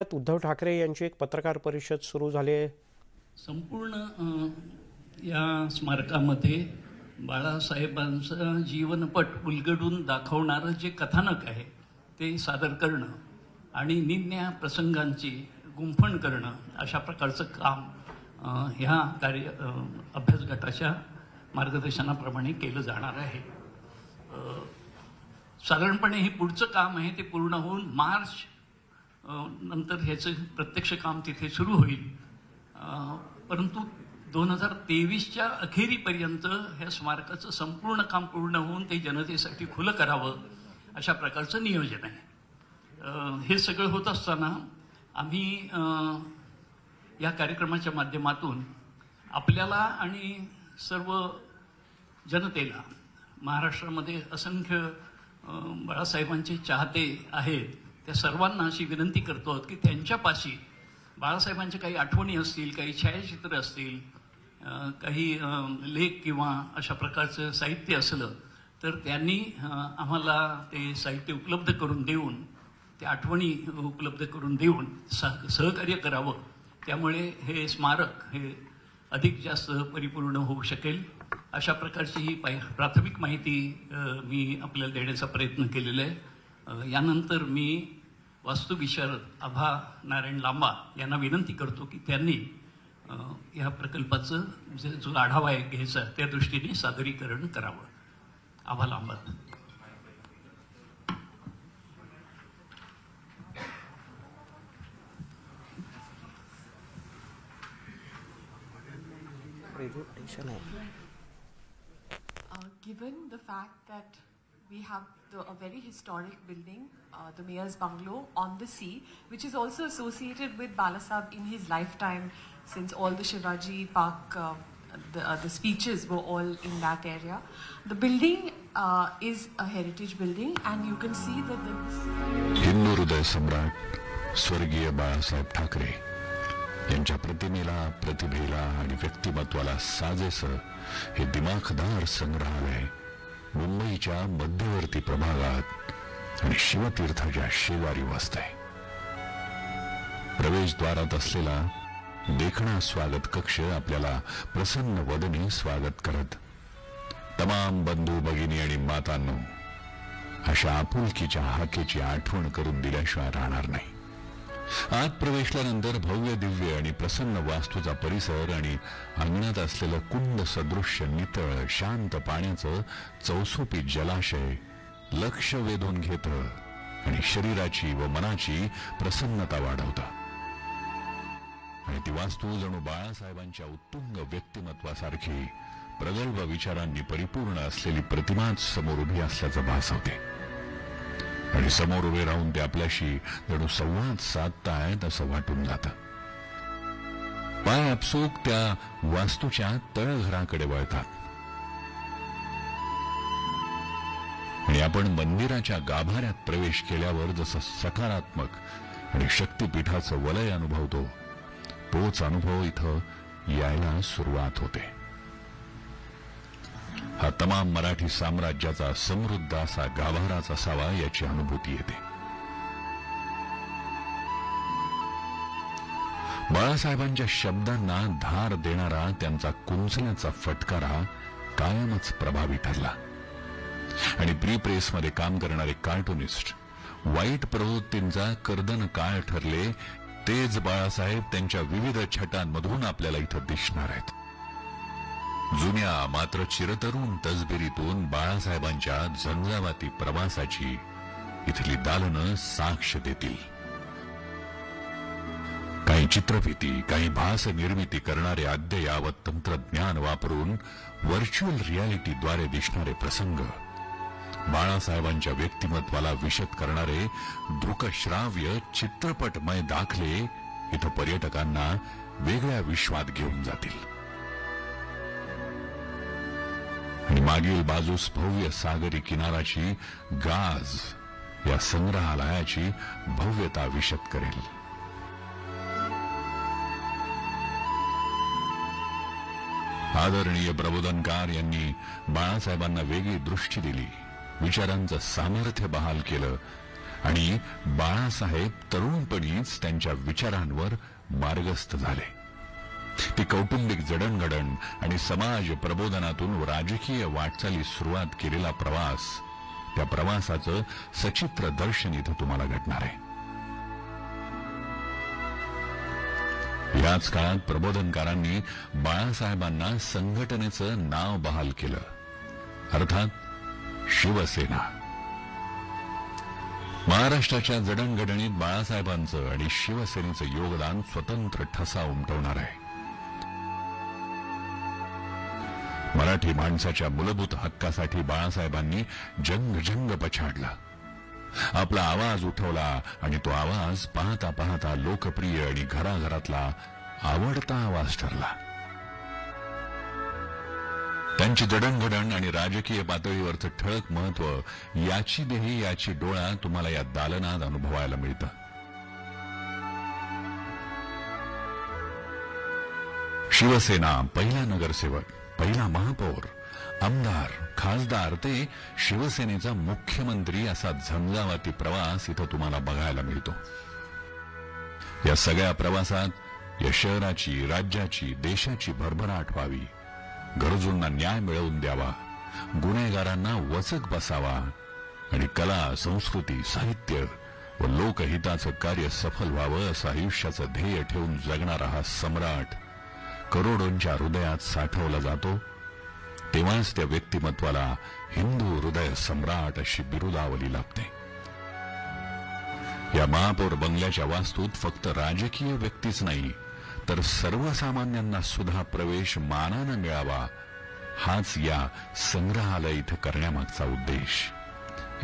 उद्धव ठाकरे यांची एक पत्रकार परिषद सुरू झाली आहे। संपूर्ण या स्मारकामध्ये बाळासाहेबांचा जीवनपट उलगडून दाखवणारं जे कथानक आहे ते सादर करणं आणि निम्या प्रसंगांची गुंफण करणं अशा प्रकारचं काम ह्या अभ्यास गटाच्या मार्गदर्शनाप्रमाणे केलं जाणार आहे। साधारणपणे हे पुढचं काम आहे ते पूर्ण होऊन मार्च नंतर ह्याचं प्रत्यक्ष काम तिथे सुरू होईल। परंतु 2023च्या अखेरीपर्यंत ह्या स्मारकाचं संपूर्ण काम पूर्ण होऊन ते जनतेसाठी खुलं करावं अशा प्रकारचं नियोजन आहे। हे सगळं होत असताना आम्ही या कार्यक्रमाच्या माध्यमातून आपल्याला आणि सर्व जनतेला महाराष्ट्रामध्ये असंख्य बाळासाहेबांचे चाहते आहेत त्या सर्वांना अशी विनंती करतो की त्यांच्यापाशी बाळासाहेबांच्या काही आठवणी असतील, काही छायाचित्र असतील, काही लेख किंवा अशा प्रकारचं साहित्य असलं तर त्यांनी आम्हाला ते साहित्य उपलब्ध करून देऊन त्या आठवणी उपलब्ध करून देऊन सहकार्य करावं। त्यामुळे हे स्मारक हे अधिक जास्त परिपूर्ण होऊ शकेल अशा प्रकारची ही प्राथमिक माहिती मी आपल्याला देण्याचा प्रयत्न केलेला आहे। यानंतर मी वास्तुविशारद आभा नारायण लांबा यांना विनंती करतो की त्यांनी या प्रकल्पाचं जो आढावा आहे घ्यायचा त्या दृष्टीने सादरीकरण करावं। आभा Lamba. Given the fact that we have a very historic building, the Mayor's Bungalow on the sea, which is also associated with Balasaheb in his lifetime, since all the Shivaji Park, the speeches were all in that area. The building is a heritage building, and you can see that Hindu हृदय सम्राट स्वर्गीय बाळासाहेब ठाकरे यांच्या प्रतिमेला, प्रतिभेला आणि व्यक्तिमत्वाला साजेसं हे दिमाखदार संग्रहालय मुंबईच्या मध्यवर्ती प्रभागात आणि शिवतीर्थाच्या शेजारी वसतंय। प्रवेशद्वारात असलेला देखणा स्वागत कक्ष आपल्याला प्रसन्न वदनी स्वागत करत तमाम बंधू भगिनी आणि मातांनो अशा आपुलकीच्या हाकेची आठवण करून दिल्याशिवाय राहणार नाही। आत प्रवेशल्यानंतर भव्य दिव्य आणि प्रसन्न वास्तूचा परिसर आणि अंगणात असलेलं कुंड सदृश्य नितळ शांत पाण्याचं चौसोपी जलाशय लक्ष वेधून घेतं आणि शरीराची व मनाची प्रसन्नता वाढवतं। आणि ती वास्तू जणू बाळासाहेबांच्या उत्तुंग व्यक्तिमत्वासारखी प्रगल्भ विचारांनी परिपूर्ण असलेली प्रतिमाच समोर उभी असल्याचं भासवते आणि समोर उभे राहून ते आपल्याशी जणू संवाद साधतायत असं वाटून जातं। पाय आपसूक त्या वास्तूच्या तळघराकडे वळतात आणि आपण मंदिराच्या गाभाऱ्यात प्रवेश केल्यावर जसं सकारात्मक आणि शक्तिपीठाचं वलय अनुभवतो तोच अनुभव इथं यायला सुरुवात होते। हा तमाम मराठी साम्राज्याचा समृद्ध असा गाभाराच असावा याची अनुभूती येते। बाळासाहेबांच्या शब्दांना धार देणारा त्यांचा कुंचण्याचा फटकारा कायमच प्रभावी ठरला आणि प्री प्रेस मध्ये काम करणारे कार्टुनिस्ट वाईट प्रवृत्तींचा कर्दन काळ ठरले तेच बाळासाहेब त्यांच्या विविध छटांमधून आपल्याला इथं दिसणार आहेत। जुन्या मात्र चिरतरुण तसबिरीतून बाळासाहेबांच्या झंझावाती प्रवासाची इथली दालनं साक्ष देतील। काही चित्रफिती, काही भास निर्मिती करणारे अद्ययावत तंत्रज्ञान वापरून व्हर्च्युअल रियालिटीद्वारे दिसणारे प्रसंग, बाळासाहेबांच्या व्यक्तिमत्वाला विशद करणारे दृकश्राव्य चित्रपटमय दाखले इथं पर्यटकांना वेगळ्या विश्वात घेऊन जातील आणि मागील बाजूस भव्य सागरी किनाराची गाज या संग्रहालयाची भव्यता विशद करेल। आदरणीय प्रबोधनकार यांनी बाळासाहेबांना वेगळी दृष्टी दिली, विचारांचं सामर्थ्य बहाल केलं आणि बाळासाहेब तरुणपणीच त्यांच्या विचारांवर मार्गस्थ झाले. ती कौटुंबिक जडणघडण आणि समाज प्रबोधनातून राजकीय वाटचाली सुरुवात केलेला प्रवास, त्या प्रवासाचं सचित्र दर्शन इथं तुम्हाला घडणार आहे. याच काळात प्रबोधनकारांनी बाळासाहेबांना संघटनेचं नाव बहाल केलं, अर्थात शिवसेना. महाराष्ट्राच्या जडणघडणीत बाळासाहेबांचं आणि शिवसेनेचं योगदान स्वतंत्र ठसा उमटवणार आहे. मराठी माणसाच्या मूलभूत हक्कासाठी बाळासाहेबांनी जंग पछाडला, आपला आवाज उठवला आणि तो आवाज पाहता पाहता लोकप्रिय आणि घराघरातला आवडता आवाज ठरला. त्यांची जडणघडण आणि राजकीय पातळीवरचं ठळक महत्व याची देही याची डोळा तुम्हाला या दालनात अनुभवायला मिळतं. शिवसेना पहिला नगरसेवक, पहिला महापौर, आमदार, खासदार ते शिवसेनेचा मुख्यमंत्री असा झंझावाती प्रवास इथं तुम्हाला बघायला मिळतो. या सगळ्या प्रवासात या शहराची, राज्याची, देशाची भरभराट व्हावी, गरजूंना न्याय मिळवून द्यावा, गुन्हेगारांना वचक बसावा आणि कला, संस्कृती, साहित्य व लोकहिताचं कार्य सफल व्हावं असं आयुष्याचं ध्येय ठेवून जगणारा हा सम्राट करोडोंच्या हृदयात साठवला जातो. तेव्हाच त्या व्यक्तिमत्वाला हिंदू हृदय सम्राट अशी बिरुदावली लाभते. या महापौर बंगल्याच्या वास्तूत फक्त राजकीय व्यक्तीच नाही तर सर्वसामान्यांना सुद्धा प्रवेश मानानं मिळावा, हाच या संग्रहालय इथं करण्यामागचा उद्देश.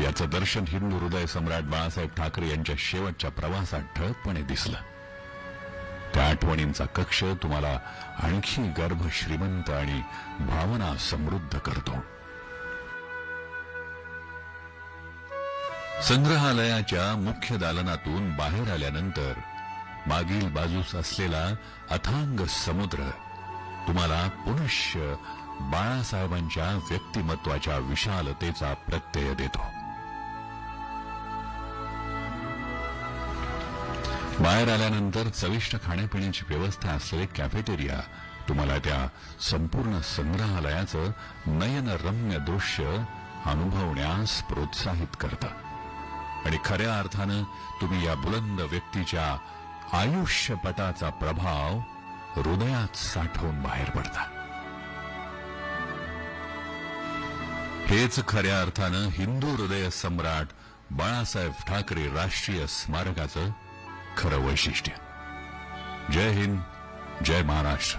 याचं दर्शन हिंदू हृदय सम्राट बाळासाहेब ठाकरे यांच्या शेवटच्या प्रवासात ठळकपणे दिसलं. त्या आठवणींचा कक्ष तुम्हाला आणखी गर्भ श्रीमंत आणि भावना समृद्ध करतो. संग्रहालयाच्या मुख्य दालनातून बाहेर आल्यानंतर मागील बाजूस असलेला अथांग समुद्र तुम्हाला पुनश्च बाळासाहेबांच्या व्यक्तिमत्वाच्या विशालतेचा प्रत्यय देतो. बाहेर आल्यानंतर चविष्ट खाण्यापिण्याची व्यवस्था असलेले कॅफेटेरिया तुम्हाला त्या संपूर्ण संग्रहालयाचं नयनरम्य दृश्य अनुभवण्यास प्रोत्साहित करतं आणि खऱ्या अर्थानं तुम्ही या बुलंद व्यक्तीच्या आयुष्यपटाचा प्रभाव हृदयात साठवून बाहेर पडता. हेच खऱ्या अर्थानं हिंदू हृदय सम्राट बाळासाहेब ठाकरे राष्ट्रीय स्मारकाचं खरं वैशिष्ट्य. जय हिंद, जय महाराष्ट्र.